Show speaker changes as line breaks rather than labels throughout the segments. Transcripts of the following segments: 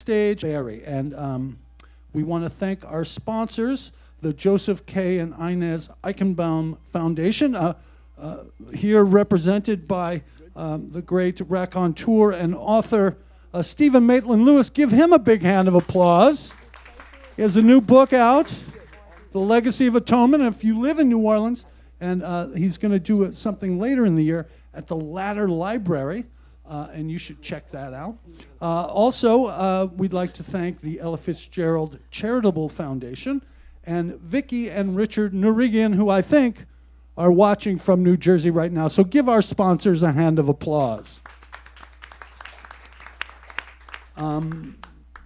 stage, Barry. And we want to thank our sponsors, the Joseph K. and Inez Eichenbaum Foundation, here represented by the great raconteur and author Stephen Maitland-Lewis. Give him a big hand of applause. He has a new book out, The Legacy of Atonement. And if you live in New Orleans, and he's going to do something later in the year at the Ladder Library, and you should check that out. Also, we'd like to thank the Ella Fitzgerald Charitable Foundation and Vicki and Richard Nurigian, who I think are watching from New Jersey right now. So give our sponsors a hand of applause.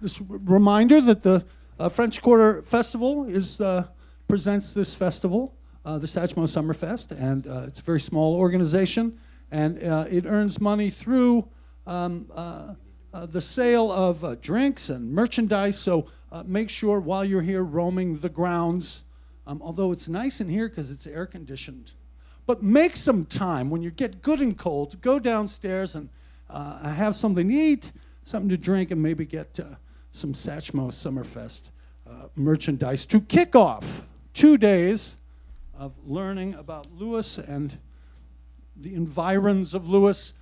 This reminder that the French Quarter Festival presents this festival, the Satchmo Summerfest, and it's a very small organization, and it earns money through the sale of drinks and merchandise. So make sure while you're here roaming the grounds, although it's nice in here because it's air conditioned, but make some time when you get good and cold to go downstairs and have something to eat, something to drink, and maybe get some Satchmo Summerfest merchandise to kick off 2 days of learning about Louis and the environs of Louis.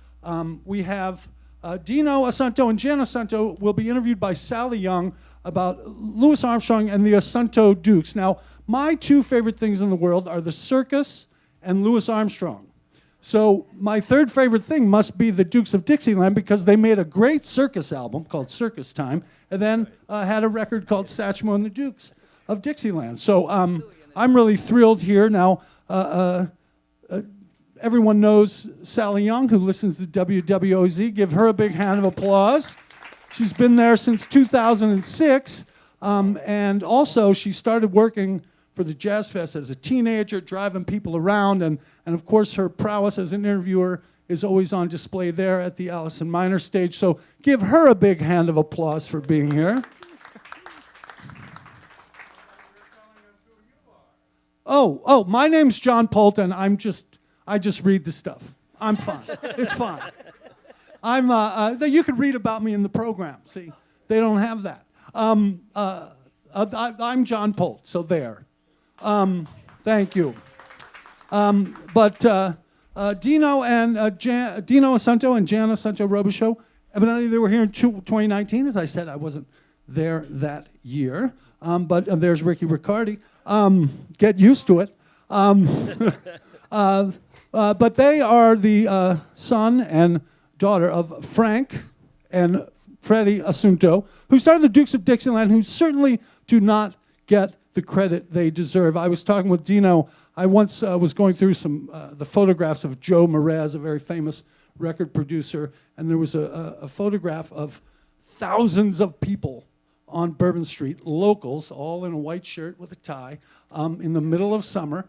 We have Deano Assunto and Jan Assunto will be interviewed by Sally Young about Louis Armstrong and the Assunto Dukes. Now, my two favorite things in the world are the circus and Louis Armstrong. So my third favorite thing must be the Dukes of Dixieland, because they made a great circus album called Circus Time, and then had a record called Satchmo and the Dukes of Dixieland. So I'm really thrilled here. Now, everyone knows Sally Young, who listens to WWOZ. Give her a big hand of applause. She's been there since 2006, and also she started working for the Jazz Fest as a teenager, driving people around, and of course her prowess as an interviewer is always on display there at the Allison Minor stage. So give her a big hand of applause for being here. Oh, my name's John Polton. I just read the stuff. I'm fine. It's fine. You could read about me in the program. See, they don't have that. I'm John Polt, so there. Thank you. But Deano Assunto and Jan Assunto Robicheaux, evidently they were here in 2019. As I said, I wasn't there that year. But there's Ricky Riccardi. Get used to it. But they are the son and daughter of Frank and Freddie Assunto, who started the Dukes of Dixieland, who certainly do not get the credit they deserve. I was talking with Deano. I once was going through the photographs of Joe Mérez, a very famous record producer, and there was a photograph of thousands of people on Bourbon Street, locals, all in a white shirt with a tie, in the middle of summer,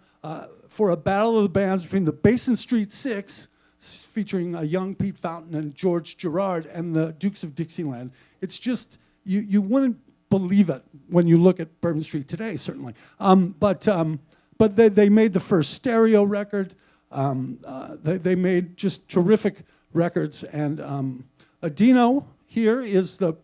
for a battle of the bands between the Basin Street Six, featuring young Pete Fountain and George Gerard, and the Dukes of Dixieland. It's just, you wouldn't believe it when you look at Bourbon Street today, certainly. But they made the first stereo record. They made just terrific records. And Deano here is the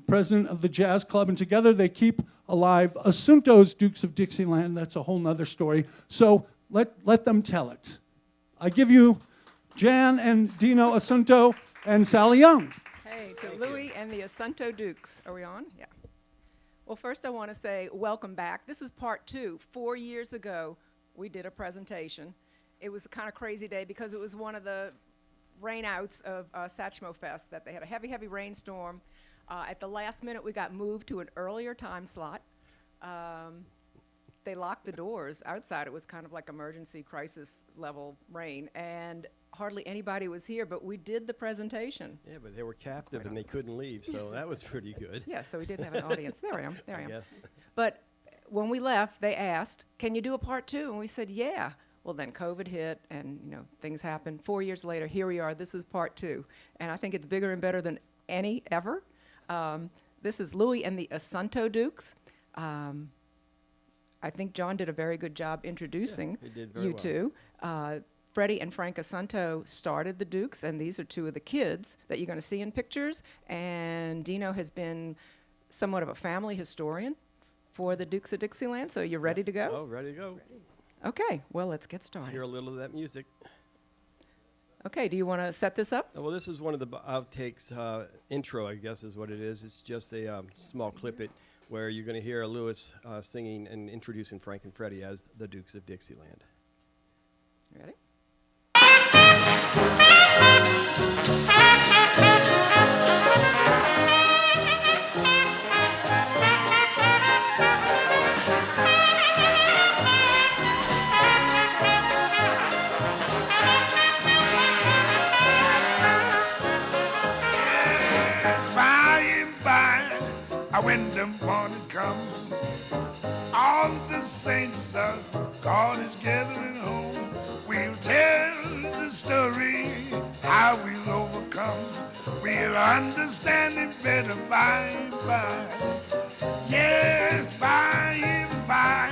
president of the Jazz Club, and together they keep alive Assunto's Dukes of Dixieland. That's a whole nother story. So let them tell it. I give you Jan and Deano Assunto and Sally Young.
Hey, to Louis and the Assunto Dukes. Are we on? Yeah. Well, first I want to say welcome back. This is part 2. 4 years ago, we did a presentation. It was a kind of crazy day because it was one of the rainouts of Satchmo Fest, that they had a heavy, heavy rainstorm. At the last minute, we got moved to an earlier time slot. They locked the doors outside. It was kind of like emergency crisis level rain, and hardly anybody was here, but we did the presentation.
Yeah, but they were captive and they couldn't leave, so that was pretty good.
Yeah, so we did have an audience. There I am. There I am.
Yes.
But when we left, they asked, "Can you do a part 2?" And we said, "Yeah." Well, then COVID hit, and things happened. 4 years later, here we are. This is part 2, and I think it's bigger and better than any ever. This is Louis and the Assunto Dukes. I think John did a very good job introducing
he did very
you
well.
two. Freddie and Frank Assunto started the Dukes, and these are two of the kids that you're going to see in pictures. And Deano has been somewhat of a family historian for the Dukes of Dixieland. So you're ready to go?
Oh, ready to go.
Okay, well, let's get
Let's
started.
hear a little of that music.
Okay, do you want to set this up?
Well, this is one of the outtakes, intro, I guess is what it is. It's just a small clip where you're going to hear Louis singing and introducing Frank and Freddie as the Dukes of Dixieland.
Ready?
When the morning comes, all the saints of God is gathering home. We'll tell the story, how we'll overcome. We'll understand it better by and by. Yes, by and by,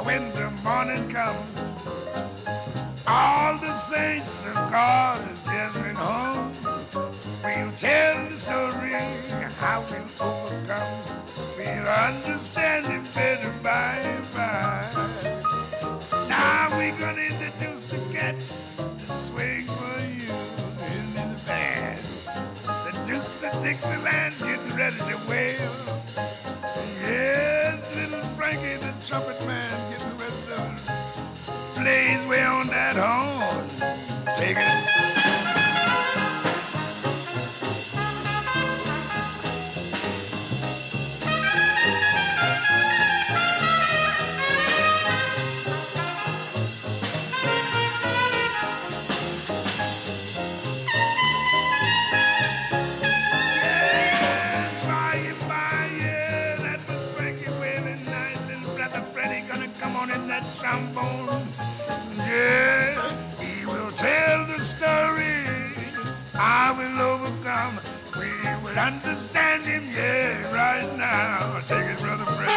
when the morning comes, all the saints of God is gathering home. We'll tell the story, how we'll overcome. We'll understand it better by and by. Now we're gonna introduce the cats to swing for you in the band. The Dukes of Dixieland's getting ready to wail. Yes, little Frankie, the trumpet man, getting ready to blaze way on that horn. Take it. Trombone. Yeah, he will tell the story. I will overcome. We will understand him, yeah, right now. Take it, Brother Fred.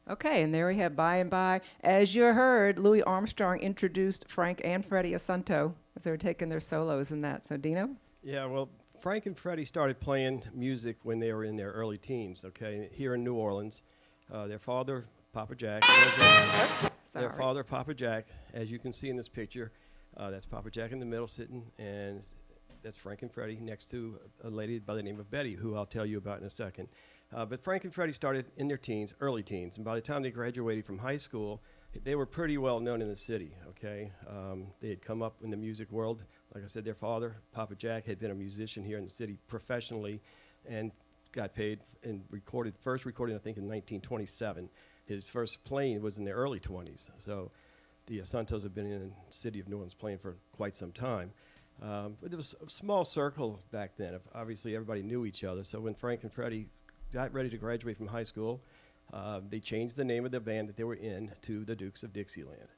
Okay, and there we have By and By. As you heard, Louis Armstrong introduced Frank and Freddie Assunto as they were taking their solos in that. So, Deano?
Yeah, well, Frank and Freddie started playing music when they were in their early teens, okay, here in New Orleans. Their father, Papa Jack, their father, Papa Jack, as you can see in this picture, that's Papa Jack in the middle sitting, and that's Frank and Freddie next to a lady by the name of Betty, who I'll tell you about in a second. But Frank and Freddie started in their teens, early teens, and by the time they graduated from high school, they were pretty well known in the city, okay? They had come up in the music world. Like I said, their father, Papa Jack, had been a musician here in the city professionally and got paid and first recorded, I think, in 1927. His first playing was in the early 20s. So the Assuntos have been in the city of New Orleans playing for quite some time. But there was a small circle back then. Obviously, everybody knew each other. So when Frank and Freddie got ready to graduate from high school, they changed the name of the band that they were in to the Dukes of Dixieland.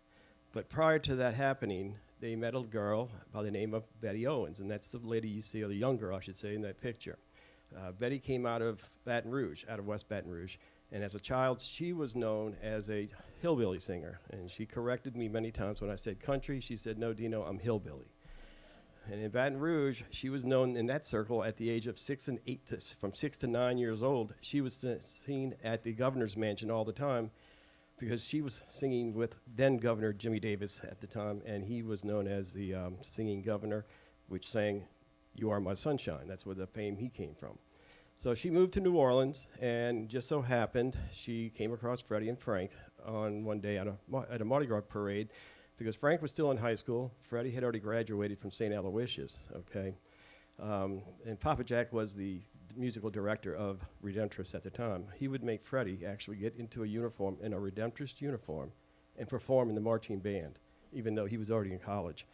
But prior to that happening, they met a girl by the name of Betty Owens, and that's the lady you see, or the young girl, I should say, in that picture. Betty came out of Baton Rouge, out of West Baton Rouge, and as a child, she was known as a hillbilly singer, and she corrected me many times when I said country. She said, "No, Deano, I'm hillbilly." And in Baton Rouge, she was known in that circle at the age of from 6 to 9 years old. She was seen at the governor's mansion all the time because she was singing with then Governor Jimmy Davis at the time, and he was known as the singing governor, which sang "You Are My Sunshine." That's where the fame he came from. So she moved to New Orleans, and just so happened she came across Freddie and Frank on one day at a Mardi Gras parade, because Frank was still in high school. Freddie had already graduated from St. Aloysius, okay? And Papa Jack was the musical director of Redemptress at the time. He would make Freddie actually get into a uniform, in a Redemptress uniform, and perform in the marching band, even though he was already in college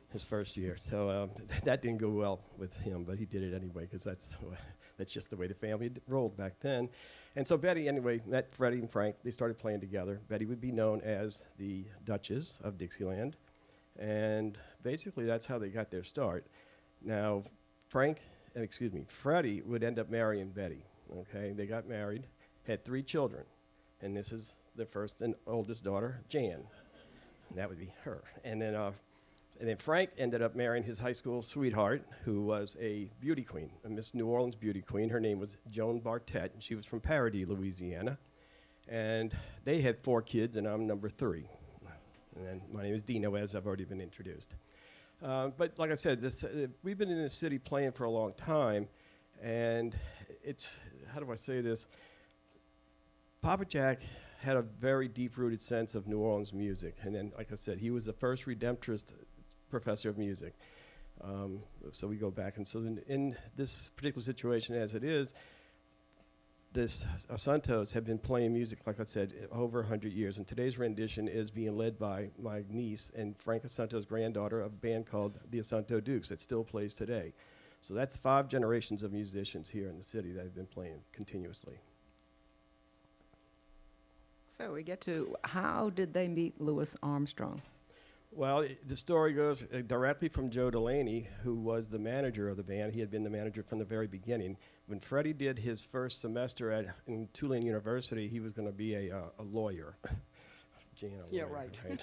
his first year. So that didn't go well with him, but he did it anyway, because that's just the way the family rolled back then. And so Betty, anyway, met Freddie and Frank. They started playing together. Betty would be known as the Duchess of Dixieland. And basically, that's how they got their start. Now, Freddie would end up marrying Betty. Okay, they got married, had 3 children. And this is their first and oldest daughter, Jan. And that would be her. And then Frank ended up marrying his high school sweetheart, who was a beauty queen, a Miss New Orleans beauty queen. Her name was Joan Bartett, and she was from Paradis, Louisiana. And they had 4 kids, and I'm number 3. And then my name is Deano, as I've already been introduced. But like I said, we've been in this city playing for a long time, and it's, how do I say this? Papa Jack had a very deep-rooted sense of New Orleans music. And then, like I said, he was the first Redemptorist professor of music. So we go back. And so in this particular situation as it is, this Assuntos have been playing music, like I said, over 100 years. And today's rendition is being led by my niece and Frank Assunto's granddaughter of a band called the Assunto Dukes that still plays today. So that's 5 generations of musicians here in the city that have been playing continuously.
So we get to, how did they meet Louis Armstrong?
Well, the story goes directly from Joe Delaney, who was the manager of the band. He had been the manager from the very beginning. When Freddie did his first semester in Tulane University, he was going to be a lawyer.
Yeah, right.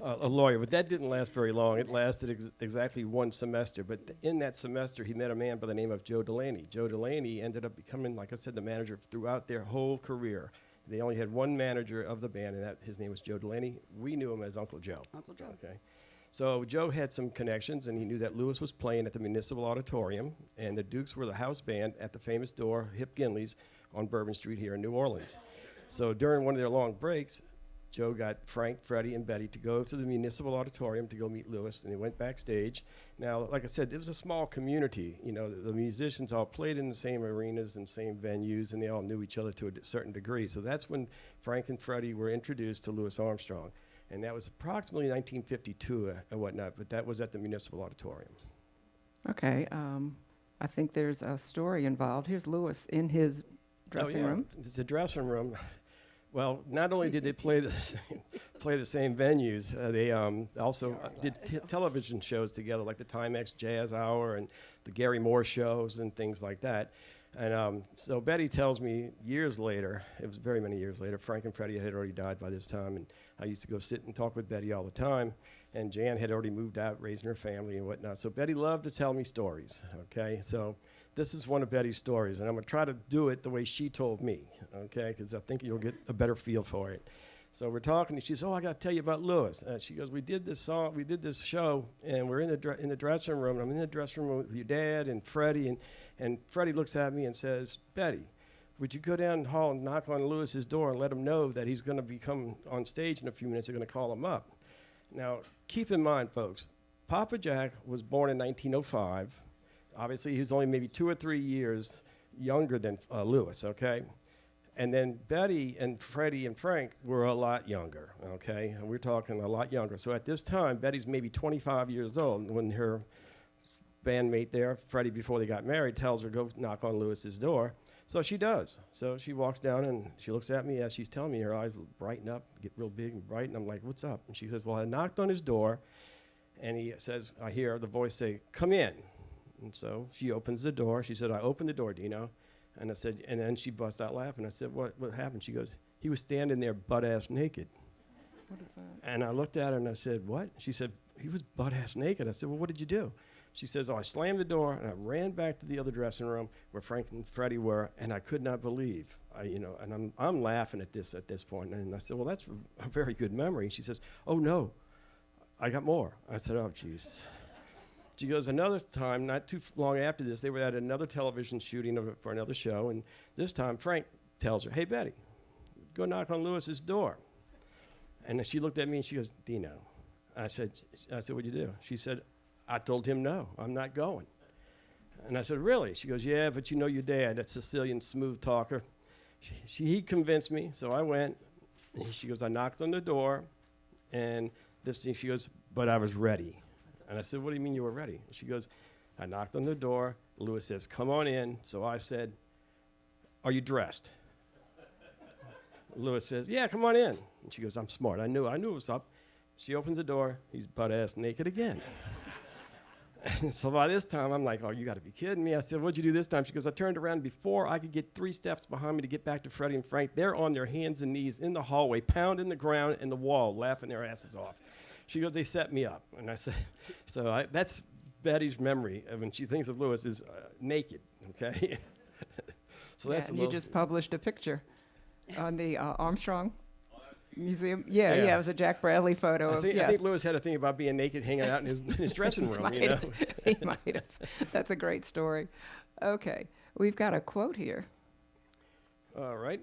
A lawyer, but that didn't last very long. It lasted exactly 1 semester. But in that semester, he met a man by the name of Joe Delaney. Joe Delaney ended up becoming, like I said, the manager throughout their whole career. They only had 1 manager of the band, and his name was Joe Delaney. We knew him as Uncle Joe.
Uncle Joe.
Okay. So Joe had some connections, and he knew that Louis was playing at the Municipal Auditorium, and the Dukes were the house band at the famous door, Hip Ginley's, on Bourbon Street here in New Orleans. So during one of their long breaks, Joe got Frank, Freddie, and Betty to go to the Municipal Auditorium to go meet Louis, and they went backstage. Now, like I said, it was a small community. You know, the musicians all played in the same arenas and same venues, and they all knew each other to a certain degree. So that's when Frank and Freddie were introduced to Louis Armstrong. And that was approximately 1952 and whatnot, but that was at the Municipal Auditorium.
Okay, I think there's a story involved. Here's Louis in his dressing room.
It's a dressing room. Well, not only did they play the same venues, they also did television shows together, like the Timex Jazz Hour and the Gary Moore shows and things like that. And so Betty tells me years later, it was very many years later, Frank and Freddie had already died by this time, and I used to go sit and talk with Betty all the time, and Jan had already moved out, raising her family and whatnot. So Betty loved to tell me stories, okay? So this is one of Betty's stories, and I'm going to try to do it the way she told me, okay, because I think you'll get a better feel for it. So we're talking, and she says, "Oh, I got to tell you about Louis." She goes, we did this show, and we're in the dressing room, and I'm in the dressing room with your dad and Freddie, and Freddie looks at me and says, "Betty, would you go down the hall and knock on Louis's door and let him know that he's going to be coming on stage in a few minutes? They're going to call him up." Now, keep in mind, folks, Papa Jack was born in 1905. Obviously, he was only maybe 2 or 3 years younger than Louis, okay? And then Betty and Freddie and Frank were a lot younger, okay? And we're talking a lot younger. So at this time, Betty's maybe 25 years old when her bandmate there, Freddie, before they got married, tells her, "Go knock on Louis's door." So she does. So she walks down and she looks at me as she's telling me. Her eyes brighten up, get real big and bright, and I'm like, "What's up?" And she says, "Well, I knocked on his door," and he says, I hear the voice say, "Come in." And so she opens the door. She said, "I opened the door, Deano." And I said, and then she busts out laughing. I said, what happened? She goes, "He was standing there butt-ass naked."
What is that?
And I looked at her and I said, "What?" She said, "He was butt-ass naked." I said, "Well, what did you do?" She says, "Oh, I slammed the door and I ran back to the other dressing room where Frank and Freddie were, and I could not believe, and I'm laughing at this point." And I said, "Well, that's a very good memory." She says, "Oh, no, I got more." I said, "Oh, jeez." She goes, another time, not too long after this, they were at another television shooting for another show, and this time Frank tells her, "Hey, Betty, go knock on Louis's door." And she looked at me and she goes, "Deano." I said, "What'd you do?" She said, "I told him no, I'm not going." And I said, "Really?" She goes, "Yeah, but you know your dad, that Sicilian smooth talker. He convinced me, so I went." And she goes, "I knocked on the door, and this thing," she goes, "but I was ready." And I said, "What do you mean you were ready?" She goes, "I knocked on the door. Louis says, 'Come on in.' So I said, 'Are you dressed?' Louis says, "Yeah, come on in." And she goes, "I'm smart. I knew it was up." She opens the door. He's butt-ass naked again. And so by this time, I'm like, "Oh, you got to be kidding me." I said, "What'd you do this time?" She goes, "I turned around before I could get 3 steps behind me to get back to Freddie and Frank. They're on their hands and knees in the hallway, pounding the ground and the wall, laughing their asses off." She goes, "They set me up." And I said, that's Betty's memory of when she thinks of Louis is naked, okay? So that's
and you just published a picture on the Armstrong Museum. Yeah,
Yeah.
it was a Jack Bradley photo.
I think Louis had a thing about being naked, hanging out in his dressing room, you know?
He might have. That's a great story. Okay, we've got a quote here.
All right,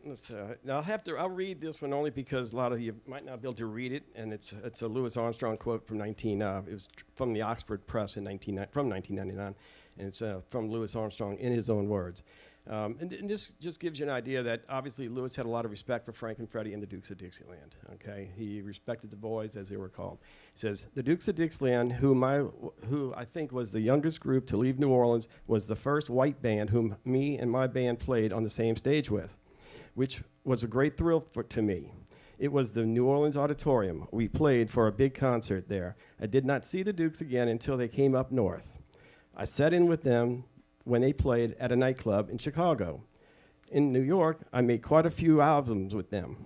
now I'll read this one only because a lot of you might not be able to read it, and it's a Louis Armstrong quote from it was from the Oxford Press from 1999, and it's from Louis Armstrong in his own words. And this just gives you an idea that obviously Louis had a lot of respect for Frank and Freddie and the Dukes of Dixieland. Okay, he respected the boys as they were called. He says, "The Dukes of Dixieland, who I think was the youngest group to leave New Orleans, was the first white band whom me and my band played on the same stage with, which was a great thrill to me. It was the New Orleans Auditorium. We played for a big concert there. I did not see the Dukes again until they came up north. I sat in with them when they played at a nightclub in Chicago. In New York, I made quite a few albums with them.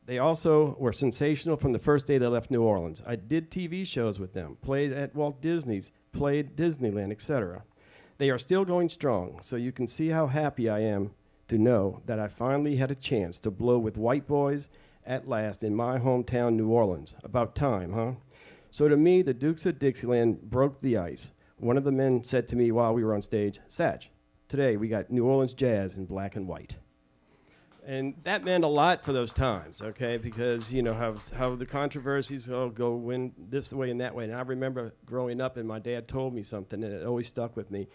They also were sensational from the first day they left New Orleans. I did TV shows with them, played at Walt Disney's, played Disneyland, etc. They are still going strong, so you can see how happy I am to know that I finally had a chance to blow with white boys at last in my hometown, New Orleans. About time, huh? So to me, the Dukes of Dixieland broke the ice. One of the men said to me while we were on stage, "Satch, today we got New Orleans jazz in black and white." And that meant a lot for those times, okay, because you know how the controversies go win this way and that way. And I remember growing up and my dad told me something and it always stuck with me.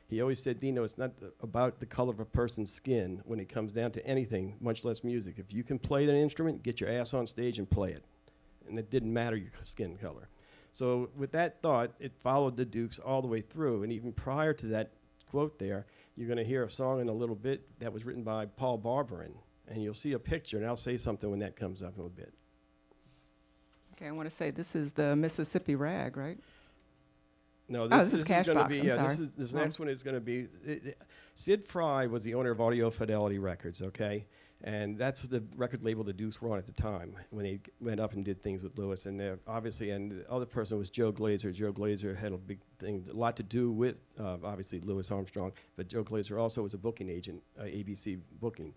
He always said, "Dino, it's not about the color of a person's skin when it comes down to anything, much less music. If you can play an instrument, get your ass on stage and play it." And it didn't matter your skin color. So with that thought, it followed the Dukes all the way through. And even prior to that quote there, you're going to hear a song in a little bit that was written by Paul Barberin. And you'll see a picture, and I'll say something when that comes up in a little bit.
Okay, I want to say this is the Mississippi Rag, right?
No,
this is
is going to
Cashbox,
be,
I'm
yeah,
sorry.
this next one is going to be, Sid Fry was the owner of Audio Fidelity Records, okay? And that's the record label the Dukes were on at the time when they went up and did things with Louis. And obviously, and the other person was Joe Glazer. Joe Glazer had a big thing, a lot to do with, obviously, Louis Armstrong. But Joe Glazer also was a booking agent, ABC Booking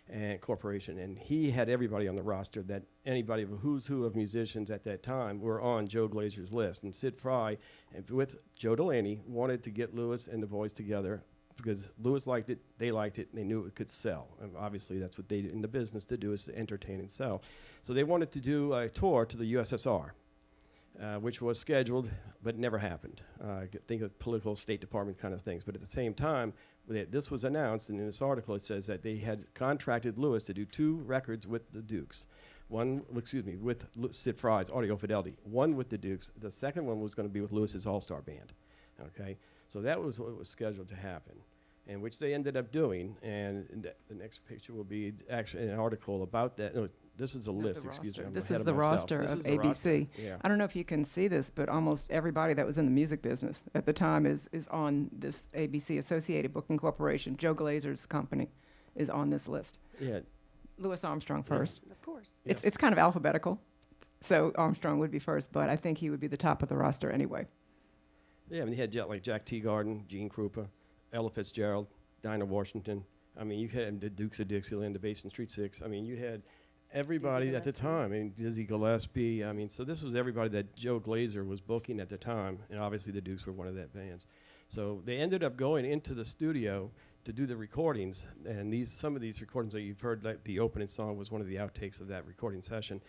and Corporation. And he had everybody on the roster that anybody of who's who of musicians at that time were on Joe Glazer's list. And Sid Fry, and with Joe Delaney, wanted to get Louis and the boys together because Louis liked it, they liked it, and they knew it could sell. And obviously, that's what they in the business to do, is to entertain and sell. So they wanted to do a tour to the USSR, which was scheduled, but never happened. Think of political State Department kind of things. But at the same time, this was announced, and in this article it says that they had contracted Louis to do 2 records with the Dukes. With Sid Fry's Audio Fidelity. One with the Dukes. The second one was going to be with Louis's All-Star Band. Okay? So that was what was scheduled to happen, and which they ended up doing. And the next picture will be actually an article about that. No, this is a list, excuse me. I'm
This
ahead
is
of
the
myself.
roster
This
of
is the
ABC.
roster, yeah.
I don't know if you can see this, but almost everybody that was in the music business at the time is on this ABC, Associated Booking Corporation. Joe Glazer's company is on this list.
Yeah.
Louis Armstrong first.
Of course.
Yes.
It's kind of alphabetical, so Armstrong would be first, but I think he would be the top of the roster anyway.
Yeah, I mean, you had like Jack Teagarden, Gene Krupa, Ella Fitzgerald, Dinah Washington. I mean, you had the Dukes of Dixieland, the Basin Street Six. I mean, you had everybody at the time. I mean, Dizzy Gillespie. I mean, so this was everybody that Joe Glazer was booking at the time, and obviously the Dukes were one of that bands. So they ended up going into the studio to do the recordings, and some of these recordings that you've heard, like the opening song was one of the outtakes of that recording session,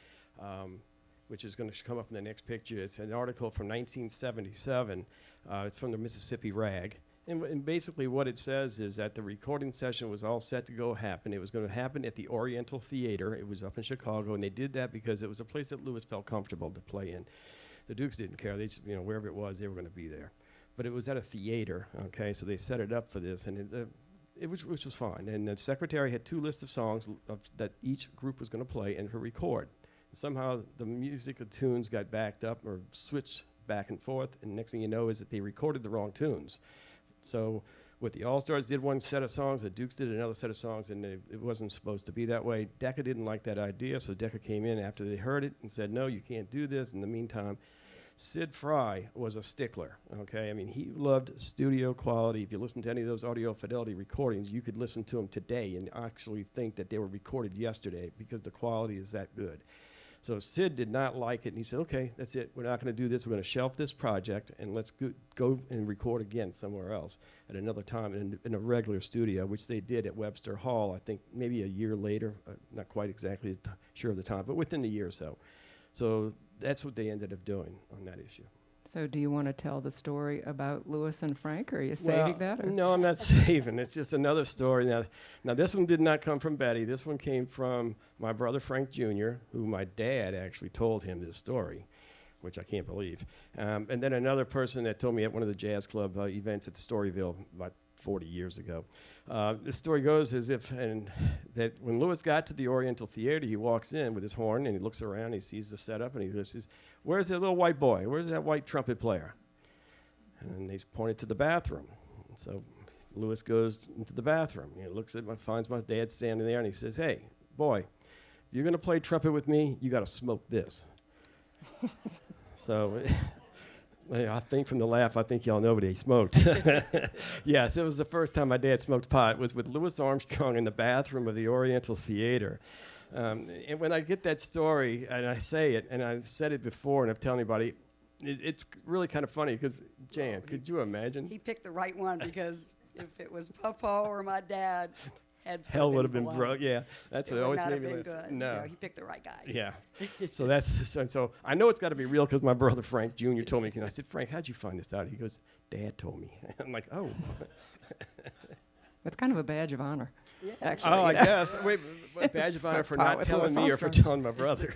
which is going to come up in the next picture. It's an article from 1977. It's from the Mississippi Rag. And basically what it says is that the recording session was all set to go happen. It was going to happen at the Oriental Theater. It was up in Chicago, and they did that because it was a place that Louis felt comfortable to play in. The Dukes didn't care. They just, wherever it was, they were going to be there. But it was at a theater, okay? So they set it up for this, and which was fine. And the secretary had 2 lists of songs that each group was going to play and to record. And somehow the music of tunes got backed up or switched back and forth, and next thing you know is that they recorded the wrong tunes. So what the All-Stars did one set of songs, the Dukes did another set of songs, and it wasn't supposed to be that way. Decca didn't like that idea, so Decca came in after they heard it and said, no, you can't do this. In the meantime, Sid Fry was a stickler, okay? I mean, he loved studio quality. If you listen to any of those audio fidelity recordings, you could listen to them today and actually think that they were recorded yesterday because the quality is that good. So Sid did not like it, and he said, okay, that's it. We're not going to do this. We're going to shelf this project, and let's go and record again somewhere else at another time in a regular studio, which they did at Webster Hall, I think maybe a year later. Not quite exactly sure of the time, but within the year or so. So that's what they ended up doing on that issue.
So do you want to tell the story about Louis and Frank, or are you saving that? Or?
No, I'm not saving. It's just another story. Now, this one did not come from Betty. This one came from my brother Frank Jr., who my dad actually told him this story, which I can't believe. And then another person that told me at one of the jazz club events at the Storyville about 40 years ago. The story goes that when Louis got to the Oriental Theater, he walks in with his horn and he looks around, he sees the setup, and he says, "Where's that little white boy? Where's that white trumpet player?" And he's pointed to the bathroom. And so Louis goes into the bathroom. He looks at finds my dad standing there, and he says, "Hey, boy, if you're going to play trumpet with me, you got to smoke this." So I think from the laugh, I think y'all know what he smoked. Yes, it was the first time my dad smoked pot. It was with Louis Armstrong in the bathroom of the Oriental Theater. And when I get that story, and I say it, and I've said it before, and I've told anybody, it's really kind of funny, because, Jan, could you imagine?
He picked the right one, because if it was Papa or my dad,
hell would have been broke. Yeah, that's what
it
always
would not
made
have
me
been
laugh.
good.
No,
You know, he picked the right guy.
yeah. So I know it's got to be real, because my brother Frank Jr. told me. And I said, "Frank, how'd you find this out?" He goes, "Dad told me." I'm like, "Oh."
That's kind of a badge of honor,
Yeah.
actually.
Oh, I
you know.
guess. Wait, badge of honor for
Smoke pot
not
with
telling
Louis
me or for
Armstrong.
telling my brother.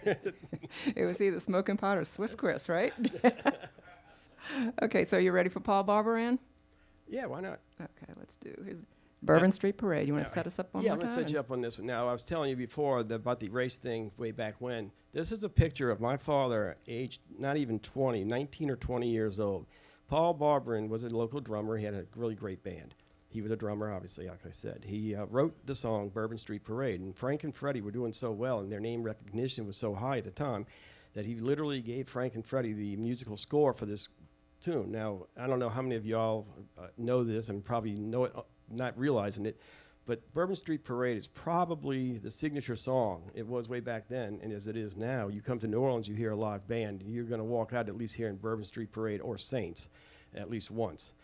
It was either smoking pot or Swiss Chris, right? Okay, so you ready for Paul Barber, Ann?
Yeah, why not?
Okay, let's do his Bourbon Street Parade. You want to
Yeah,
set us up one
Yeah,
more
I'm going to
time?
set you up on this one. Now, I was telling you before about the race thing way back when. This is a picture of my father, aged not even 20, 19 or 20 years old. Paul Barberin was a local drummer. He had a really great band. He was a drummer, obviously, like I said. He wrote the song Bourbon Street Parade, and Frank and Freddie were doing so well, and their name recognition was so high at the time, that he literally gave Frank and Freddie the musical score for this tune. Now, I don't know how many of y'all know this and probably know it, not realizing it, but Bourbon Street Parade is probably the signature song. It was way back then, and as it is now. You come to New Orleans, you hear a live band, you're going to walk out at least hearing Bourbon Street Parade or Saints at least once.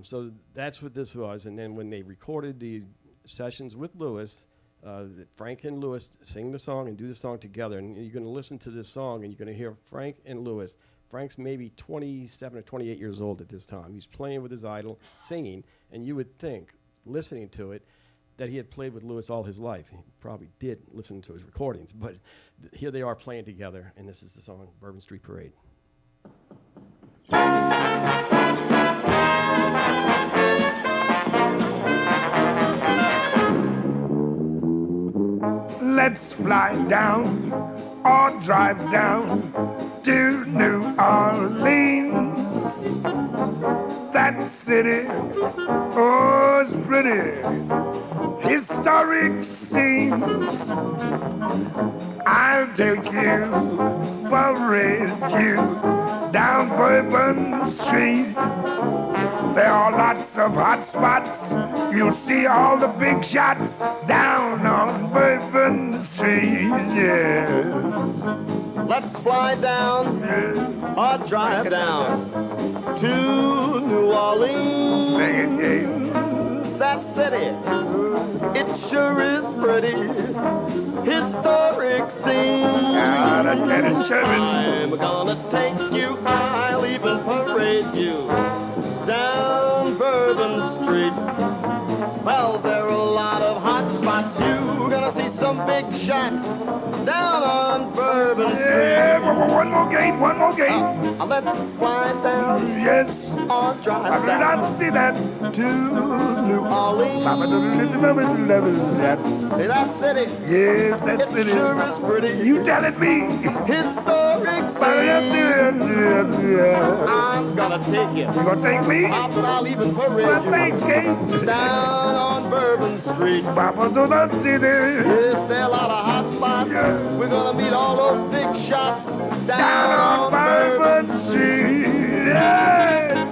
So that's what this was. And then when they recorded the sessions with Louis, Frank and Louis sing the song and do the song together. And you're going to listen to this song, and you're going to hear Frank and Louis. Frank's maybe 27 or 28 years old at this time. He's playing with his idol, singing, and you would think, listening to it, that he had played with Louis all his life. He probably did listen to his recordings, but here they are playing together, and this is the song Bourbon Street Parade.
Let's fly down or drive down to New Orleans. That city, oh, it's pretty. Historic scenes. I'll take you, parade you down Bourbon Street. There are lots of hot spots. You'll see all the big shots down on Bourbon Street, yes.
Let's fly down or drive down to New Orleans.
Sing it, yeah.
That city, it sure is pretty. Historic scene. I'm gonna take you, I'll even parade you down Bourbon Street. Well, there are a lot of hot spots. You're gonna see some big shots down on Bourbon Street.
one more gate, one more gate.
Let's fly down
Yes.
or drive
I
down
see that.
to New Orleans. Hey, that city,
Yes, that's
it
it.
sure is pretty.
You telling me?
Historic city. I'm gonna take you.
You gonna take me?
Pops, I'll even
Well,
parade
thanks,
you
Kate.
down on Bourbon Street.
Papa do not see this.
Yes, there are a lot of hot spots.
Yeah.
We're gonna meet all those big shots
Down on Bourbon Street. Yeah.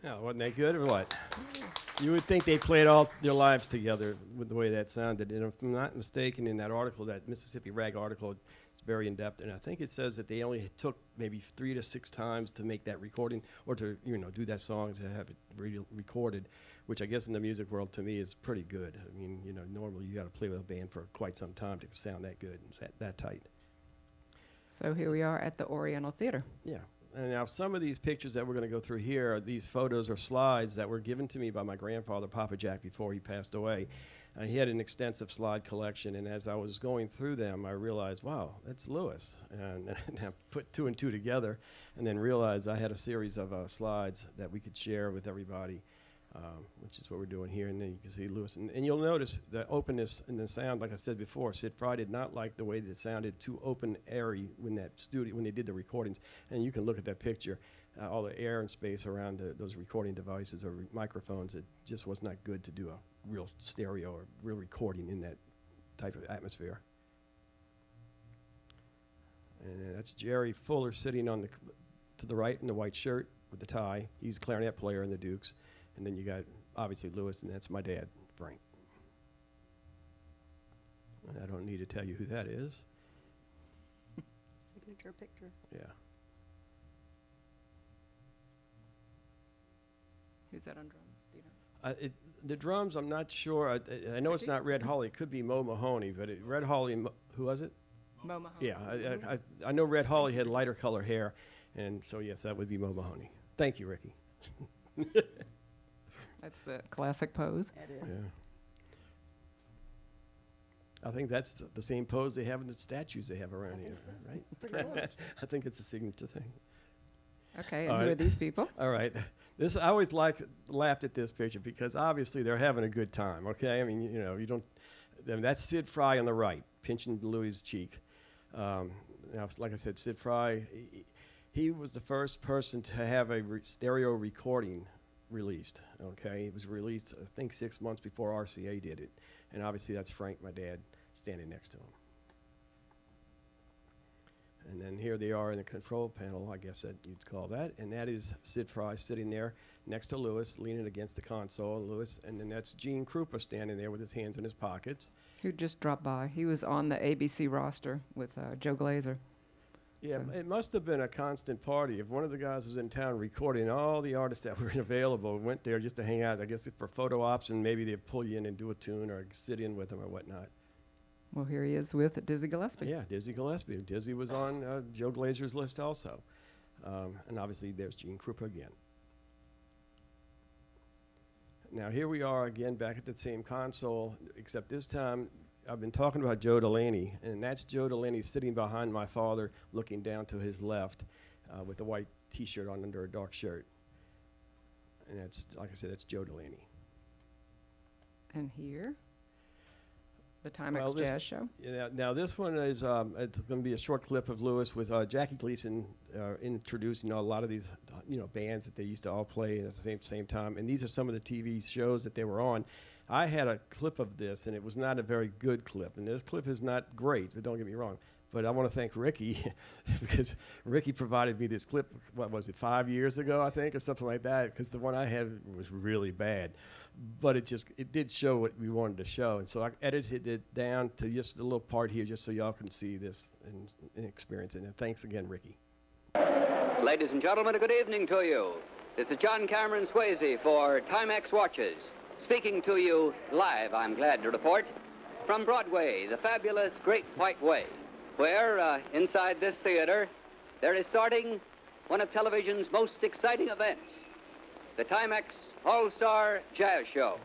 Now, wasn't that good or what? You would think they played all their lives together with the way that sounded. And if I'm not mistaken, in that article, that Mississippi Rag article, it's very in-depth. And I think it says that they only took maybe 3 to 6 times to make that recording, or to, you know, do that song, to have it recorded, which I guess in the music world, to me, is pretty good. I mean, you know, normally you got to play with a band for quite some time to sound that good and that tight.
So here we are at the Oriental Theater.
Yeah. And now some of these pictures that we're going to go through here, these photos or slides that were given to me by my grandfather, Papa Jack, before he passed away. He had an extensive slide collection, and as I was going through them, I realized, wow, that's Louis. And I put 2 and 2 together, and then realized I had a series of slides that we could share with everybody, which is what we're doing here. And then you can see Louis. And you'll notice the openness in the sound, like I said before. Sid Frye did not like the way that it sounded too open, airy when they did the recordings. And you can look at that picture, all the air and space around those recording devices or microphones. It just was not good to do a real stereo or real recording in that type of atmosphere. And that's Jerry Fuller sitting on to the right in the white shirt with the tie. He's a clarinet player in the Dukes. And then you got, obviously, Louis, and that's my dad, Frank. And I don't need to tell you who that is.
Signature picture.
Yeah.
Who's that on drums? Do you know?
The drums, I'm not sure. I know it's not Red Holly. It could be Mo Mahoney, but Red Holly, who was it?
Mo Mahoney.
Yeah, I know Red Holly had lighter color hair, and so, yes, that would be Mo Mahoney. Thank you, Ricky.
That's the classic pose.
That is.
Yeah. I think that's the same pose they have in the statues they have around here, right?
Pretty close.
I think it's a signature thing.
Okay,
All
and who
right.
are these people?
All right. I always laughed at this picture because obviously they're having a good time, okay? I mean, you know, you don't, that's Sid Frye on the right, pinching Louis' cheek. Now, like I said, Sid Frye, he was the first person to have a stereo recording released, okay? It was released, I think, 6 months before RCA did it. And obviously that's Frank, my dad, standing next to him. And then here they are in the control panel, I guess that you'd call that. And that is Sid Frye sitting there next to Louis, leaning against the console. And then that's Gene Krupa standing there with his hands in his pockets.
Who just dropped by. He was on the ABC roster with Joe Glazer.
Yeah,
So-
it must have been a constant party. If one of the guys was in town recording, all the artists that were available went there just to hang out, I guess for photo ops, and maybe they'd pull you in and do a tune or sit in with them or whatnot.
Well, here he is with Dizzy Gillespie.
Yeah, Dizzy Gillespie. Dizzy was on Joe Glazer's list also. And obviously there's Gene Krupa again. Now here we are again back at the same console, except this time I've been talking about Joe Delaney, and that's Joe Delaney sitting behind my father, looking down to his left, with a white T-shirt on under a dark shirt. And that's, like I said, that's Joe Delaney.
And here, the Timex
Well, this-
Jazz Show.
Yeah, now this one is it's going to be a short clip of Louis with Jackie Gleason introducing a lot of these bands that they used to all play at the same time, and these are some of the TV shows that they were on. I had a clip of this, and it was not a very good clip, and this clip is not great, but don't get me wrong. But I want to thank Ricky because Ricky provided me this clip, what was it, 5 years ago, I think, or something like that, because the one I had was really bad. But it did show what we wanted to show. And so I edited it down to just a little part here just so y'all can see this and experience it. And thanks again, Ricky.
Ladies and gentlemen, a good evening to you. This is John Cameron Swayze for Timex Watches, speaking to you live, I'm glad to report, from Broadway, the fabulous Great White Way, where inside this theater there is starting one of television's most exciting events, the Timex All-Star Jazz Show.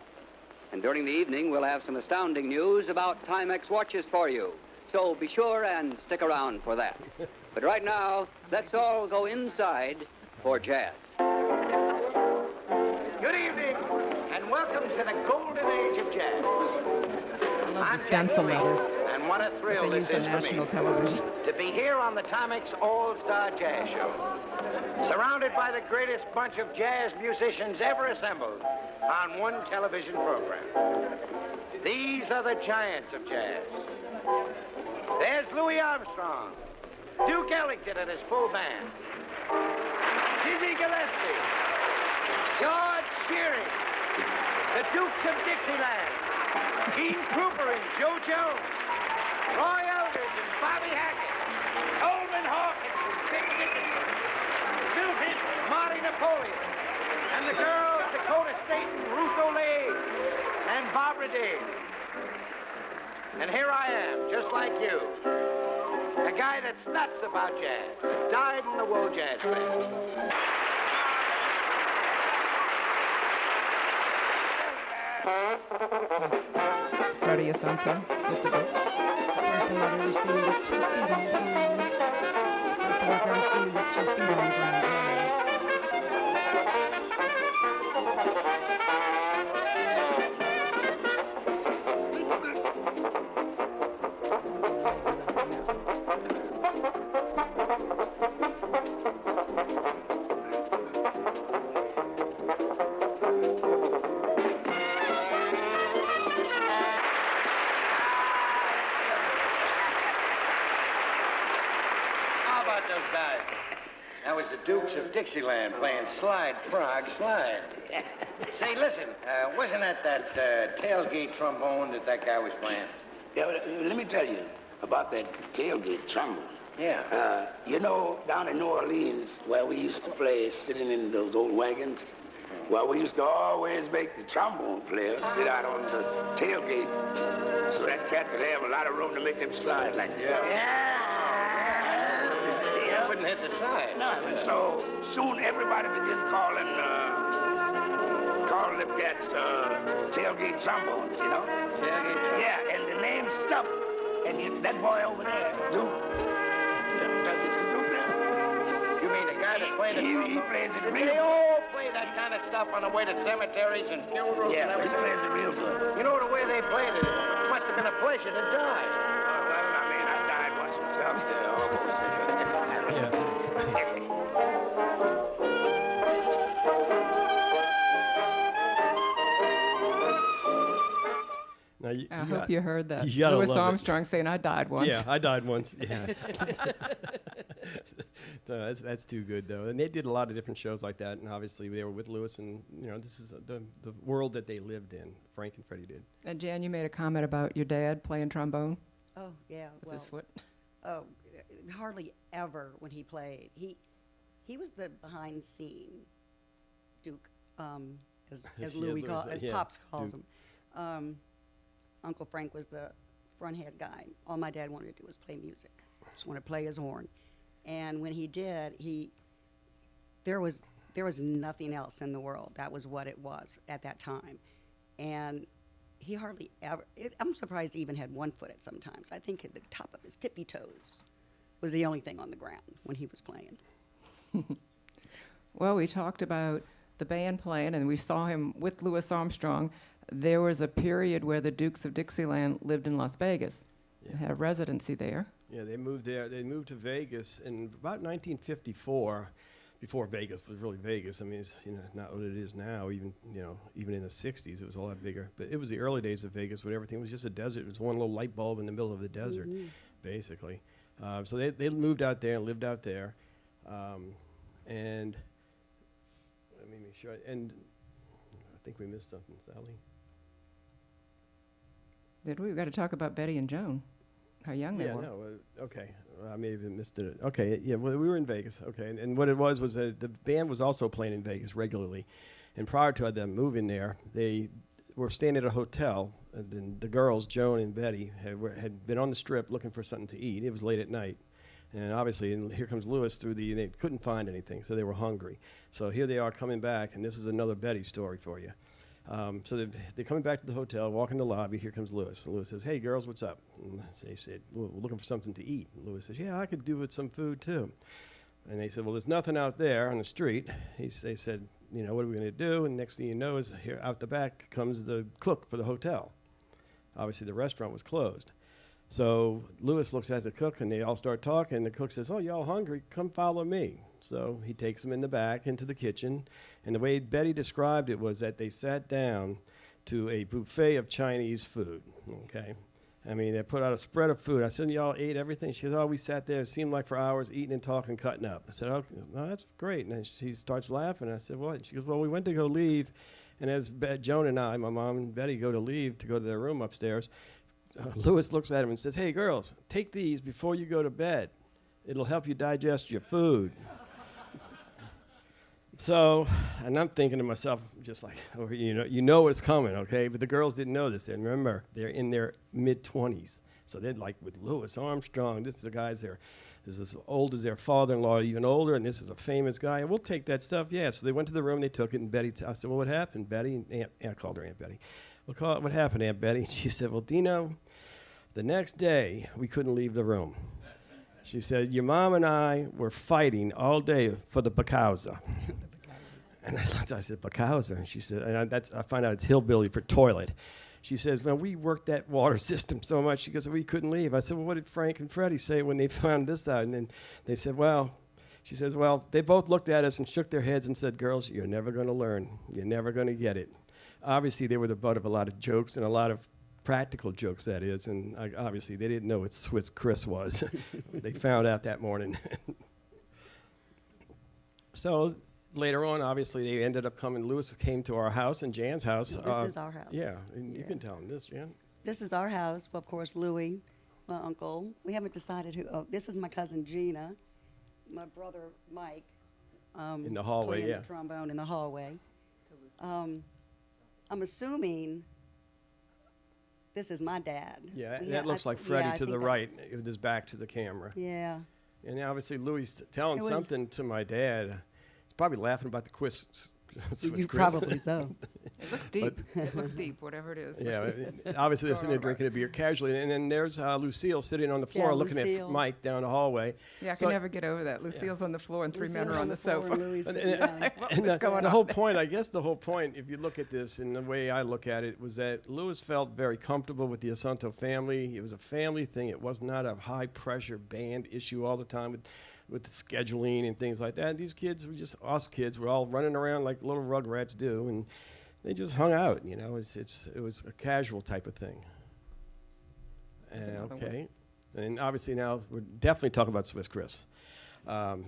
And during the evening we'll have some astounding news about Timex watches for you, so be sure and stick around for that. But right now, let's all go inside for jazz.
Good evening, and welcome to the golden age of jazz.
I love the stencil letters.
And what a thrill
They
this
use
is
the
for
national
me
television.
to be here on the Timex All-Star Jazz Show, surrounded by the greatest bunch of jazz musicians ever assembled on one television program. These are the giants of jazz. There's Louis Armstrong, Duke Ellington and his full band, Dizzy Gillespie, George Shearing, the Dukes of Dixieland, Gene Krupa and Joe Jones, Roy Eldridge and Bobby Hackett, Coleman Hawkins and Big Dickinson, Bill Hinton, Marty Napoleon, and the girls Dakota Staten, Ruth Olay, and Barbara Day. And here I am, just like you, a guy that's nuts about jazz, died in the Wool Jazz Fest.
Freddie Assunto with the Dukes.
Person I've ever seen with 2 feet on the ground. It's the person I've ever seen with 2 feet on the ground.
How about those guys? That was the Dukes of Dixieland playing Slide, Prague, Slide. Say, listen, wasn't that tailgate trombone that guy was playing?
Yeah, let me tell you about that tailgate trombone.
Yeah.
Down in New Orleans, where we used to play sitting in those old wagons, well, we used to always make the trombone player sit out on the tailgate so that cat could have a lot of room to make them slide like that.
Yeah. Wouldn't hit the side.
No, and so soon everybody began calling them cats tailgate trombones,
Tailgate.
Yeah, and the name stuck. And that boy over there, Duke,
You mean the guy that played it?
he plays it
They
real
all play that kind of stuff on the way to cemeteries and funerals and
Yeah, he
everything.
plays it real good.
You know the way they played it? It must have been a pleasure to die.
Well, I mean, I died once myself there almost.
Now
I hope you heard that.
you gotta
Louis
love it.
Armstrong saying, I died once.
Yeah, I died once. Yeah. No, that's too good, though. And they did a lot of different shows like that, and obviously they were with Louis, and, this is the world that they lived in, Frank and Freddie did.
And Jan, you made a comment about your dad playing trombone
Oh, yeah,
with
well,
his foot.
oh, hardly ever when he played. He was the behind scene Duke, as
Yeah,
Louis
Louis,
as
yeah,
Pops calls
Duke.
him. Uncle Frank was the front head guy. All my dad wanted to do was play music. Just wanted to play his horn. And when he did, there was nothing else in the world. That was what it was at that time. And he hardly ever, I'm surprised he even had one foot at sometimes. I think at the top of his tippy toes was the only thing on the ground when he was playing.
Well, we talked about the band playing, and we saw him with Louis Armstrong. There was a period where the Dukes of Dixieland lived in Las Vegas.
Yeah.
They had a residency there.
Yeah, they moved there. They moved to Vegas in about 1954, before Vegas was really Vegas. I mean, it's not what it is now. Even even in the 60s, it was a lot bigger. But it was the early days of Vegas when everything was just a desert. It was one little light bulb in the middle of the desert, basically. So they moved out there and lived out there, and let me make sure. And I think we missed something, Sally.
Did we? We've got to talk about Betty and Joan, how young they were.
Okay. I may have missed it. Okay, yeah, well, we were in Vegas. Okay, and what it was the band was also playing in Vegas regularly. And prior to them moving there, they were staying at a hotel. And then the girls, Joan and Betty, had been on the strip looking for something to eat. It was late at night. And obviously, and here comes Louis they couldn't find anything, so they were hungry. So here they are coming back, and this is another Betty story for you. So they're coming back to the hotel, walking the lobby. Here comes Louis. And Louis says, "Hey, girls, what's up?" And they said, "Well, we're looking for something to eat." And Louis says, "Yeah, I could do with some food, too." And they said, "Well, there's nothing out there on the street." They said, "What are we going to do?" And next thing you know is here out the back comes the cook for the hotel. Obviously, the restaurant was closed. So Louis looks at the cook, and they all start talking. And the cook says, "Oh, y'all hungry? Come follow me." So he takes them in the back into the kitchen. And the way Betty described it was that they sat down to a buffet of Chinese food, okay? I mean, they put out a spread of food. I said, "Y'all ate everything?" She goes, "Oh, we sat there. It seemed like for hours eating and talking, cutting up." I said, "Okay, no, that's great." And then she starts laughing. I said, "What?" She goes, "Well, we went to go leave. And as Joan and I, my mom and Betty, go to leave to go to their room upstairs, Louis looks at him and says, 'Hey, girls, take these before you go to bed. It'll help you digest your food.'" So, and I'm thinking to myself, just like, oh, you know what's coming, okay? But the girls didn't know this. And remember, they're in their mid-20s. So they're like with Louis Armstrong. This is the guys there. This is as old as their father-in-law, even older, and this is a famous guy. And we'll take that stuff. Yeah, so they went to the room, they took it, and Betty, I said, "Well, what happened, Betty?" And I called her Aunt Betty. What happened, Aunt Betty? And she said, "Well, Dino, the next day, we couldn't leave the room." She said, "Your mom and I were fighting all day for the Bacauza." And I said, "Bacauza?" And she said, and I find out it's hillbilly for toilet. She says, "Well, we worked that water system so much." She goes, "We couldn't leave." I said, "Well, what did Frank and Freddie say when they found this out?" And then they said, she says, "Well, they both looked at us and shook their heads and said, 'Girls, you're never going to learn. You're never going to get it.'" Obviously, they were the butt of a lot of jokes and a lot of practical jokes, that is. And obviously, they didn't know what Swiss Chris was. They found out that morning. So later on, obviously, they ended up coming. Louis came to our house and Jan's house.
This is our house.
Yeah, and you can tell them this, Jan.
This is our house. Well, of course, Louis, my uncle. We haven't decided who. Oh, this is my cousin Gina, my brother Mike.
In the hallway,
playing
yeah.
the trombone in the hallway. I'm assuming this is my dad.
Yeah, that looks like Freddie to the right with his back to the camera.
Yeah.
And obviously, Louis telling something to my dad. He's probably laughing about the quiz.
You probably so.
It looks deep. It looks deep, whatever it is.
Yeah, obviously they're sitting there drinking a beer casually. And then there's Lucille sitting on the floor looking at Mike down the hallway.
Yeah, I can never get over that. Lucille's on the floor and three men are on the sofa.
And the whole point, I guess the whole point, if you look at this and the way I look at it, was that Louis felt very comfortable with the Assunto family. It was a family thing. It was not a high-pressure band issue all the time with the scheduling and things like that. These kids were just us kids. We're all running around like little rugrats do, and they just hung out. It was a casual type of thing. Okay, and obviously now we're definitely talking about Swiss Chris. But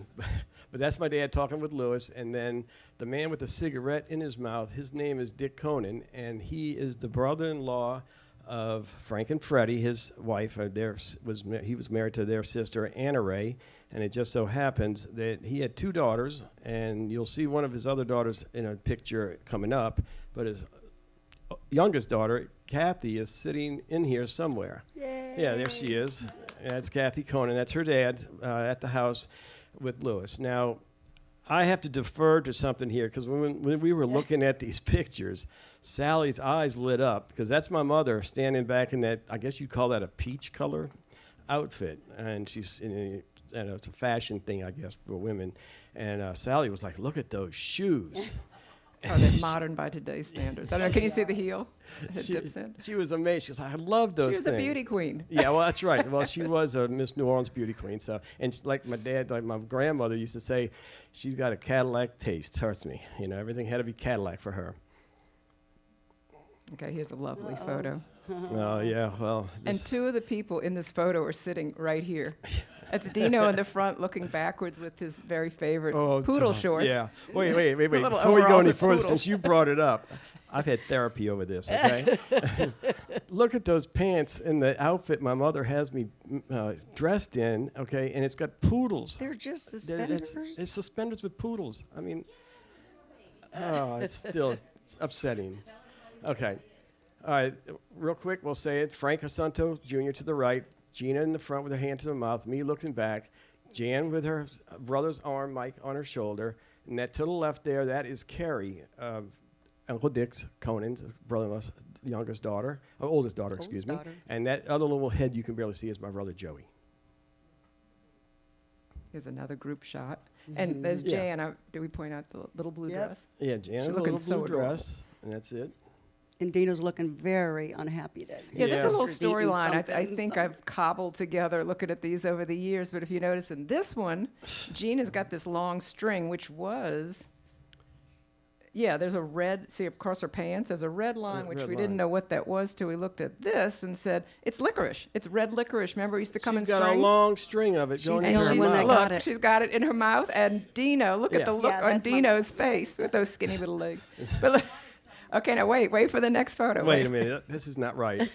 that's my dad talking with Louis, and then the man with the cigarette in his mouth. His name is Dick Conan, and he is the brother-in-law of Frank and Freddie, his wife. He was married to their sister Anna Ray. And it just so happens that he had two daughters, and you'll see one of his other daughters in a picture coming up, but his youngest daughter, Kathy, is sitting in here somewhere.
Yay.
Yeah, there she is. That's Kathy Conan. That's her dad at the house with Louis. Now, I have to defer to something here because when we were looking at these pictures, Sally's eyes lit up because that's my mother standing back in that, I guess you'd call that a peach color outfit. And she's and it's a fashion thing, I guess, for women. And Sally was like, look at those shoes.
Oh, they're modern by today's standards. I don't know, can you see the heel? It dips in.
She was amazed. She was like, I love those things.
She was a beauty queen.
Yeah, well, that's right. Well, she was a Miss New Orleans beauty queen. So, and like my dad, like my grandmother used to say, she's got a Cadillac taste. Trust me. You know, everything had to be Cadillac for her.
Okay, here's a lovely photo.
Oh, yeah, well.
And two of the people in this photo are sitting right here. It's Deano in the front looking backwards with his very favorite poodle shorts.
Yeah. Wait.
Little
Before we go
overalls
any
with
further,
poodles.
since you brought it up, I've had therapy over this, okay? Look at those pants and the outfit my mother has me dressed in, okay? And it's got poodles.
They're just
They're-
suspenders.
It's suspenders with poodles. I mean, it's upsetting. Okay. All right, real quick, we'll say it. Frank Assunto, Jr. to the right. Gina in the front with her hand to the mouth. Me looking back. Jan with her brother's arm, Mike on her shoulder. And that to the left there, that is Carrie, Uncle Dick's, Conan's brother-in-law's youngest daughter, oldest daughter, excuse me.
daughter.
And that other little head you can barely see is my brother Joey.
Here's another group shot. And there's
Yeah.
Jan. Do we point out the little blue
Yep.
dress?
Yeah, Jan
She's
with a
looking
little
so
blue
adorable.
dress, and that's it.
And Dino's looking very unhappy that
Yeah,
Yeah.
there's a little
sister's eating
storyline I
something,
think I've cobbled together looking at these over the years. But if you notice in this one, Gina's got this long string, which was, there's a red, see across her pants, there's a red line, which
red
we
line.
didn't know what that was till we looked at this and said, it's licorice. It's red licorice. Remember, it used to come
She's
in
got
strings?
a long string of it going
the
into
only
her
one that
mouth.
got it.
She's got it in her mouth. And Deano, look
Yeah.
at the look
Yeah,
on
that's my
Dino's face with those skinny little legs. But look, okay, now wait for the next photo.
Wait a minute, this is not right.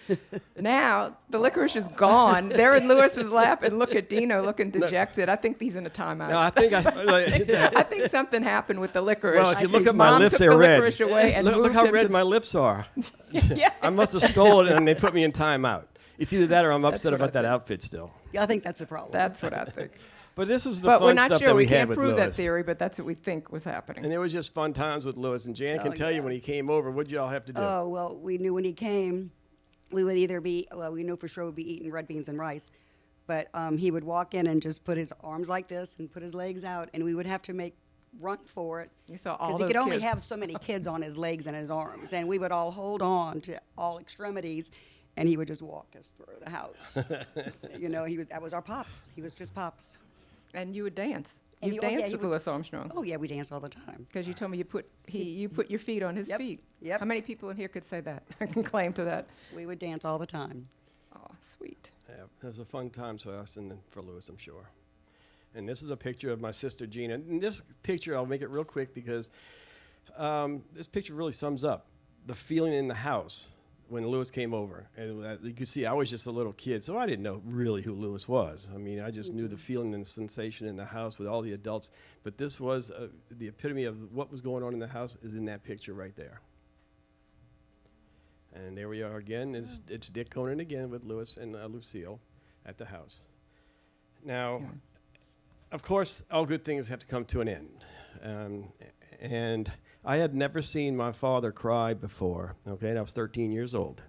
Now, the licorice is gone. They're in Lewis's lap, and look at Deano looking dejected. I think he's in a timeout.
No, I think
I think something happened with the licorice.
well, if you look
Mom
at my lips,
took
they're
the
red.
licorice away and
Look
moved
how
him
red
to
my lips are.
yeah.
I must have stolen it and they put me in timeout. It's either that or I'm upset
what I
about that
think.
outfit still.
Yeah, I think that's a problem.
That's what I think.
But this was the
But we're
fun
not
stuff
sure.
that
We
we had
can't
with
prove that
Louis.
theory, but that's what we think was happening.
And it was just fun times with Louis. And Jan can
Oh,
tell you
yeah.
when he came over, what'd y'all have to do?
Oh, well, we knew when he came, we would either be, we knew for sure we'd be eating red beans and rice. But he would walk in and just put his arms like this and put his legs out, and we would have to run for it.
You saw all
Because
those
he could only
kids.
have so many kids on his legs and his arms, and we would all hold on to all extremities, and he would just walk us through the house. You know, that was our Pops. He was just Pops.
And you would dance.
And
You
he- oh, yeah,
danced
he
with
would-
Louis Armstrong.
Oh, yeah, we danced all the time.
Because you told me you put your feet on his
Yep,
feet.
yep.
How many people in here could say that? I can claim to that.
We would dance all the time.
Oh, sweet.
Yeah, it was a fun time for us and then for Louis, I'm sure. And this is a picture of my sister Gina. And this picture, I'll make it real quick because this picture really sums up the feeling in the house when Louis came over. And you can see I was just a little kid, so I didn't know really who Louis was. I mean, I just knew the feeling and the sensation in the house with all the adults. But this was the epitome of what was going on in the house is in that picture right there. And there we are again. It's Dick Conan again with Louis and Lucille at the house. Now, of course, all good things have to come to an end. And I had never seen my father cry before, okay? And I was 13 years old.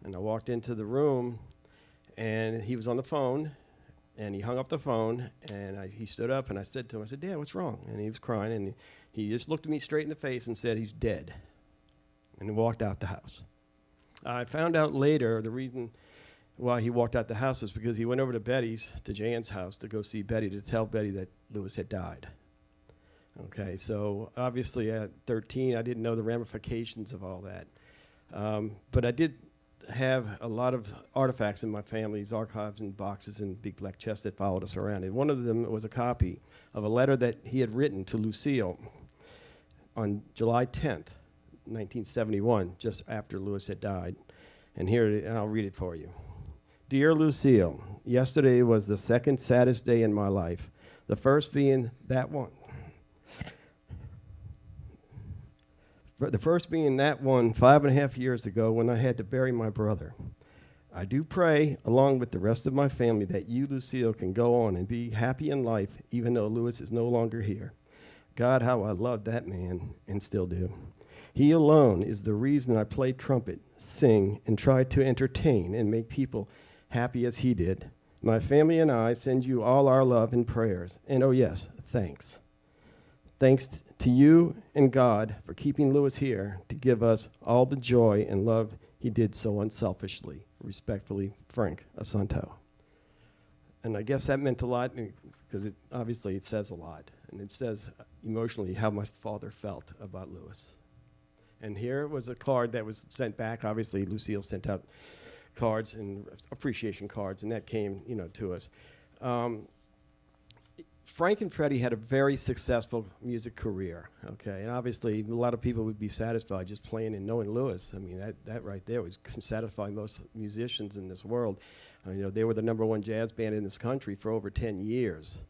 And I walked into the room, and he was on the phone, and he hung up the phone, and he stood up, and I said to him, I said, Dad, what's wrong? And he was crying, and he just looked at me straight in the face and said, he's dead. And he walked out the house. I found out later the reason why he walked out the house was because he went over to Jan's house, to go see Betty, to tell Betty that Louis had died. Okay, so obviously at 13, I didn't know the ramifications of all that. But I did have a lot of artifacts in my family's archives and boxes and big black chests that followed us around. And one of them was a copy of a letter that he had written to Lucille on July 10th, 1971, just after Louis had died. And here, and I'll read it for you. Dear Lucille, yesterday was the second saddest day in my life. The first being that one. The first being that one 5.5 years ago when I had to bury my brother. I do pray, along with the rest of my family, that you, Lucille, can go on and be happy in life, even though Louis is no longer here. God, how I loved that man and still do. He alone is the reason I play trumpet, sing, and try to entertain and make people happy as he did. My family and I send you all our love and prayers. And oh yes, thanks. Thanks to you and God for keeping Louis here to give us all the joy and love he did so unselfishly. Respectfully, Frank Assunto. And I guess that meant a lot because obviously it says a lot. And it says emotionally how my father felt about Louis. And here was a card that was sent back. Obviously, Lucille sent out cards and appreciation cards, and that came, to us. Frank and Freddie had a very successful music career, okay? And obviously, a lot of people would be satisfied just playing and knowing Louis. I mean, that right there was satisfying most musicians in this world. They were the #1 jazz band in this country for over 10 years.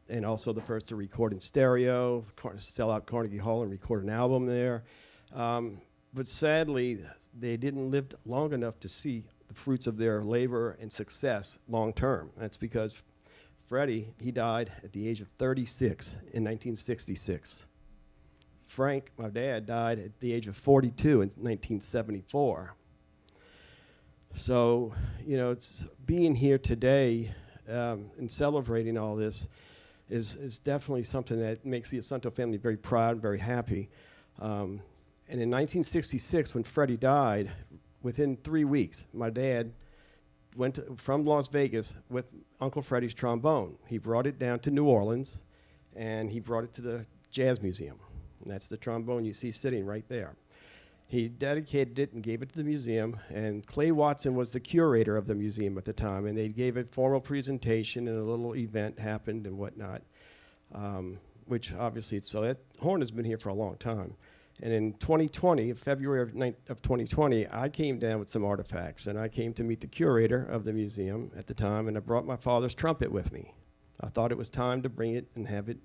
And also the first to record in stereo, sell out Carnegie Hall and record an album there. But sadly, they didn't live long enough to see the fruits of their labor and success long term. That's because Freddie, he died at the age of 36 in 1966. Frank, my dad, died at the age of 42 in 1974. So, it's being here today and celebrating all this is definitely something that makes the Assunto family very proud and very happy. And in 1966, when Freddie died, within 3 weeks, my dad went from Las Vegas with Uncle Freddie's trombone. He brought it down to New Orleans, and he brought it to the Jazz Museum. And that's the trombone you see sitting right there. He dedicated it and gave it to the museum, and Clay Watson was the curator of the museum at the time, and they gave a formal presentation, and a little event happened and whatnot, which obviously, so that horn has been here for a long time. And in 2020, February of 2020, I came down with some artifacts, and I came to meet the curator of the museum at the time, and I brought my father's trumpet with me. I thought it was time to bring it and have it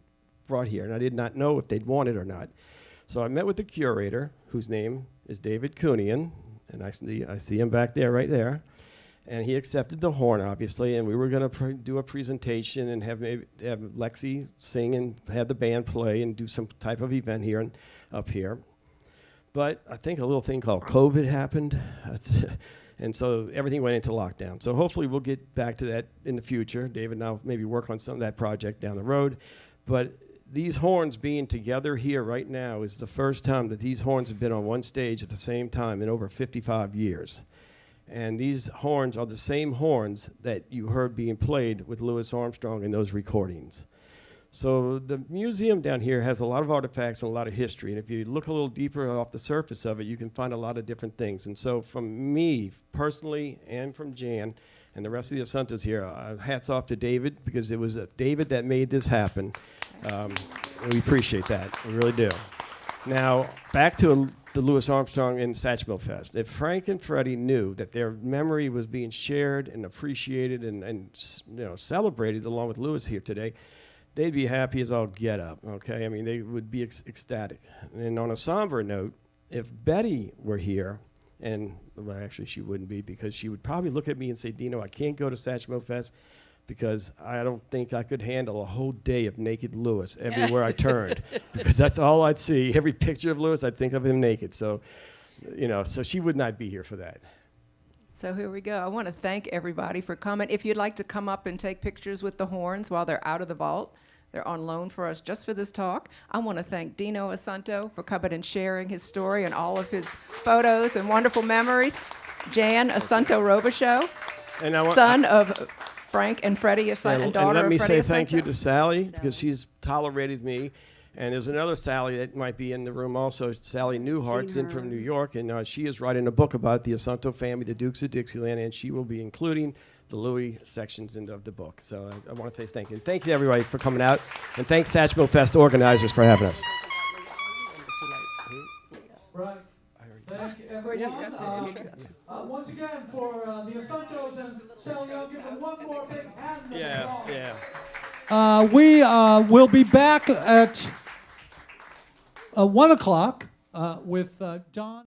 brought here, and I did not know if they'd want it or not. So I met with the curator, whose name is David Kunian, and I see him back there, right there. And he accepted the horn, obviously, and we were going to do a presentation and have Lexi sing and have the band play and do some type of event here and up here. But I think a little thing called COVID happened, and so everything went into lockdown. So hopefully we'll get back to that in the future. David and I will maybe work on some of that project down the road. But these horns being together here right now is the first time that these horns have been on one stage at the same time in over 55 years. And these horns are the same horns that you heard being played with Louis Armstrong in those recordings. So the museum down here has a lot of artifacts and a lot of history. And if you look a little deeper off the surface of it, you can find a lot of different things. And so from me personally and from Jan and the rest of the Assuntos here, hats off to David, because it was David that made this happen. And we appreciate that. We really do. Now, back to the Louis Armstrong and Satchmo Fest. If Frank and Freddie knew that their memory was being shared and appreciated and celebrated along with Louis here today, they'd be happy as all get up, okay? I mean, they would be ecstatic. And on a somber note, if Betty were here, and well, actually she wouldn't be, because she would probably look at me and say, Deano, I can't go to Satchmo Fest because I don't think I could handle a whole day of naked Louis everywhere I turned, because that's all I'd see. Every picture of Louis, I'd think of him naked. So, so she would not be here for that.
So here we go. I want to thank everybody for coming. If you'd like to come up and take pictures with the horns while they're out of the vault, they're on loan for us just for this talk. I want to thank Deano Assunto for coming and sharing his story and all of his photos and wonderful memories. Jan Assunto Robicheaux, son of Frank and Freddie Assunto, and daughter of Freddie Assunto.
And let me say thank you to Sally, because she's tolerated me. And there's another Sally that might be in the room also, Sally Newhart's in from New York, and she is writing a book about the Assunto family, the Dukes of Dixieland, and she will be including the Louis sections of the book. So I want to say thank you. And thanks everybody for coming out, and thanks Satchmo Fest organizers for having us.
Right. Thank you, everyone. Once again, for the Assuntos and Sally, I'll give them one more big hand.
Yeah.
We will be back at 1 o'clock with Don.